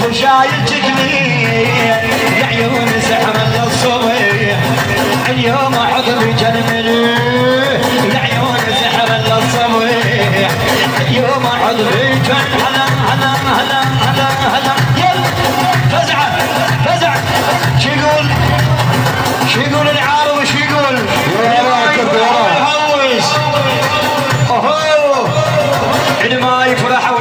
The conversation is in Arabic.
وشايل جدني العيون سحر للصبح اليوم عقب جنمني العيون سحر للصبح اليوم عقب جن هلا هلا هلا هلا هلا يلا فزعه فزعه شو يقول شو يقول العارض شو يقول يهوش اوهو عندما يفرح